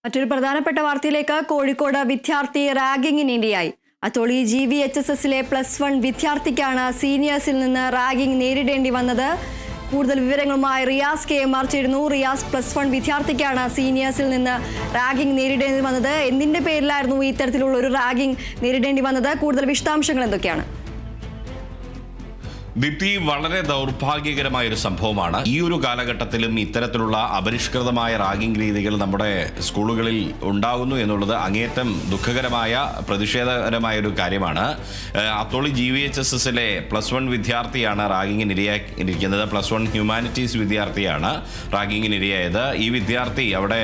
മറ്റൊരു പ്രധാനപ്പെട്ട വാർത്തയിലേക്ക് കോഴിക്കോട് വിദ്യാർത്ഥി റാഗിങ്ങിന് ഇരയായി. അത്തോളി GVHSSലെ +1 വിദ്യാർത്ഥിക്കാണ് സീനിയേഴ്സിൽ നിന്ന് റാഗിംഗ് നേരിടേണ്ടി വന്നത്. കൂടുതൽ വിവരങ്ങളുമായി റിയാസ് KMR ചേരുന്നു. റിയാസ്, +1 വിദ്യാർത്ഥിക്കാണ് സീനിയേഴ്സിൽ നിന്ന് റാഗിംഗ് നേരിടേണ്ടി വന്നത്. എന്തിന്റെ പേരിലായിരുന്നു ഇത്തരത്തിലുള്ള ഒരു റാഗിംഗ് നേരിടേണ്ടി വന്നത്? കൂടുതൽ വിശദാംശങ്ങൾ എന്തൊക്കെയാണ്? ദീപ്തി, വളരെ ദൗർഭാഗ്യകരമായ ഒരു സംഭവമാണ്. ഈ ഒരു കാലഘട്ടത്തിലും ഇത്തരത്തിലുള്ള അപരിഷ്കൃതമായ റാഗിംഗ് രീതികൾ നമ്മുടെ സ്കൂളുകളിൽ ഉണ്ടാകുന്നു എന്നുള്ളത് അങ്ങേയറ്റം ദുഃഖകരമായ പ്രതിഷേധകരമായ ഒരു കാര്യമാണ്. അത്തോളി GVHSSലെ +1 വിദ്യാർത്ഥിയാണ് റാഗിങ്ങിന് ഇരയായിരിക്കുന്നത്. +1 ഹ്യൂമാനിറ്റീസ് വിദ്യാർത്ഥിയാണ് റാഗിങ്ങിന് ഇരയായത്. ഈ വിദ്യാർത്ഥി അവിടെ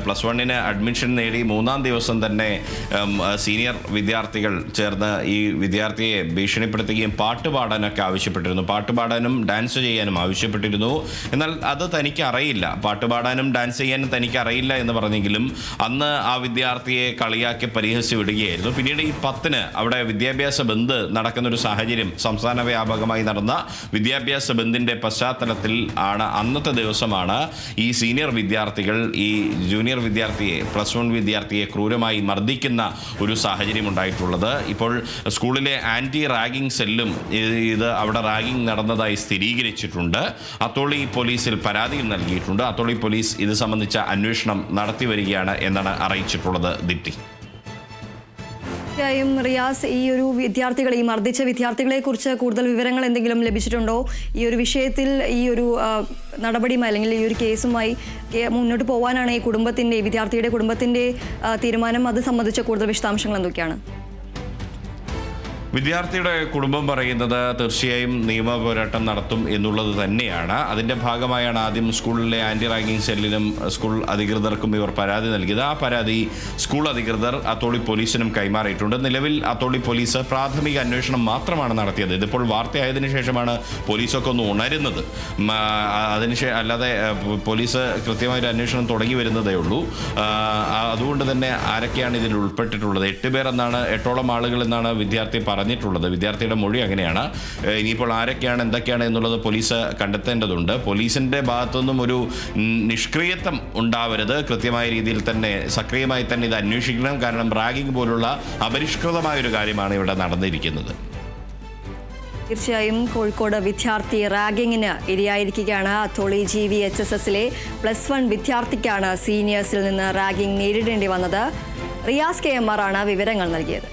+1ന് അഡ്മിഷൻ നേടി 3-ാം ദിവസം തന്നെ സീനിയർ വിദ്യാർത്ഥികൾ ചേർന്ന് ഈ വിദ്യാർത്ഥിയെ ഭീഷണിപ്പെടുത്തുകയും പാട്ടുപാടാനൊക്കെ ആവശ്യപ്പെട്ടിരുന്നു. പാട്ടുപാടാനും ഡാൻസ് ചെയ്യാനും ആവശ്യപ്പെട്ടിരുന്നു. എന്നാൽ അത് തനിക്ക് അറിയില്ല, പാട്ടുപാടാനും ഡാൻസ് ചെയ്യാനും തനിക്ക് അറിയില്ല എന്ന് പറഞ്ഞെങ്കിലും അന്ന് ആ വിദ്യാർത്ഥിയെ കളിയാക്കി പരിഹസിച്ച് വിടുകയായിരുന്നു. പിന്നീട് ഈ 10-ന് അവിടെ വിദ്യാഭ്യാസ ബന്ദ് നടക്കുന്നൊരു സാഹചര്യം, സംസ്ഥാന വ്യാപകമായി നടന്ന വിദ്യാഭ്യാസ ബന്ദിൻ്റെ പശ്ചാത്തലത്തിൽ അന്നത്തെ ദിവസമാണ് ഈ സീനിയർ വിദ്യാർത്ഥികൾ ഈ ജൂനിയർ വിദ്യാർത്ഥിയെ +1 വിദ്യാർത്ഥിയെ ക്രൂരമായി മർദ്ദിക്കുന്ന ഒരു സാഹചര്യം ഉണ്ടായിട്ടുള്ളത്. ഇപ്പോൾ സ്കൂളിലെ ആൻറ്റി റാഗിംഗ് സെല്ലും ഇത് അവിടെ റാഗിംഗ് നടന്നതായി സ്ഥിരീകരിച്ചിട്ടുണ്ട്. അത്തോളി പോലീസിൽ പരാതിയും നൽകിയിട്ടുണ്ട്. അത്തോളി പോലീസ് ഇത് സംബന്ധിച്ച അന്വേഷണം നടത്തി വരികയാണ് എന്നാണ് അറിയിച്ചിട്ടുള്ളത്. ദീപ്തി. തീർച്ചയായും റിയാസ്, ഈ ഒരു വിദ്യാർത്ഥികളെ, ഈ മർദ്ദിച്ച വിദ്യാർത്ഥികളെ കുറിച്ച് കൂടുതൽ വിവരങ്ങൾ എന്തെങ്കിലും ലഭിച്ചിട്ടുണ്ടോ? ഈ ഒരു വിഷയത്തിൽ ഈ ഒരു നടപടിയുമായി അല്ലെങ്കിൽ ഈ ഒരു കേസുമായി മുന്നോട്ട് പോകാനാണ് ഈ വിദ്യാർത്ഥിയുടെ കുടുംബത്തിന്റെ തീരുമാനം. അത് സംബന്ധിച്ച കൂടുതൽ വിശദാംശങ്ങൾ എന്തൊക്കെയാണ്? വിദ്യാർത്ഥിയുടെ കുടുംബം പറയുന്നത് തീർച്ചയായും നിയമ പോരാട്ടം നടത്തും എന്നുള്ളത് തന്നെയാണ്. അതിൻ്റെ ഭാഗമായാണ് ആദ്യം സ്കൂളിലെ ആൻറ്റി റാഗിംഗ് സെല്ലിനും സ്കൂൾ അധികൃതർക്കും ഇവർ പരാതി നൽകിയത്. ആ പരാതി സ്കൂൾ അധികൃതർ അത്തോളി പോലീസിനും കൈമാറിയിട്ടുണ്ട്. നിലവിൽ അത്തോളി പോലീസ് പ്രാഥമിക അന്വേഷണം മാത്രമാണ് നടത്തിയത്. ഇതിപ്പോൾ വാർത്തയായതിനു ശേഷമാണ് പോലീസൊക്കെ ഒന്ന് ഉണരുന്നത്. അല്ലാതെ പോലീസ് കൃത്യമായൊരു അന്വേഷണം തുടങ്ങി വരുന്നതേ ഉള്ളൂ. അതുകൊണ്ട് തന്നെ ആരൊക്കെയാണ് ഇതിൽ ഉൾപ്പെട്ടിട്ടുള്ളത്? 8 പേർ എന്നാണ്, 8ഓളം ആളുകൾ എന്നാണ് വിദ്യാർത്ഥി പറഞ്ഞിട്ടുള്ളത്. വിദ്യാർത്ഥിയുടെ മൊഴി അങ്ങനെയാണ്. ഇനിയിപ്പോൾ ആരൊക്കെയാണ് എന്തൊക്കെയാണ് എന്നുള്ളത് പോലീസ് കണ്ടെത്തേണ്ടതുണ്ട്. പോലീസിന്റെ ഭാഗത്തുനിന്നും ഒരു നിഷ്ക്രിയത്വം ഉണ്ടാവരുത്. കൃത്യമായ രീതിയിൽ തന്നെ സക്രിയമായി തന്നെ ഇത് അന്വേഷിക്കണം. കാരണം റാഗിംഗ് പോലുള്ള അപരിഷ്കൃതമായ ഒരു കാര്യമാണ് ഇവിടെ നടന്നിരിക്കുന്നത്. തീർച്ചയായും കോഴിക്കോട് വിദ്യാർത്ഥി റാഗിങ്ങിന് ഇരയായിരിക്കുകയാണ്. അത്തോളി GVHSSലെ +1 വിദ്യാർത്ഥിക്കാണ് സീനിയേഴ്സിൽ നിന്ന് റാഗിംഗ് നേരിടേണ്ടി വന്നത്. റിയാസ് KMR ആണ് വിവരങ്ങൾ നൽകിയത്.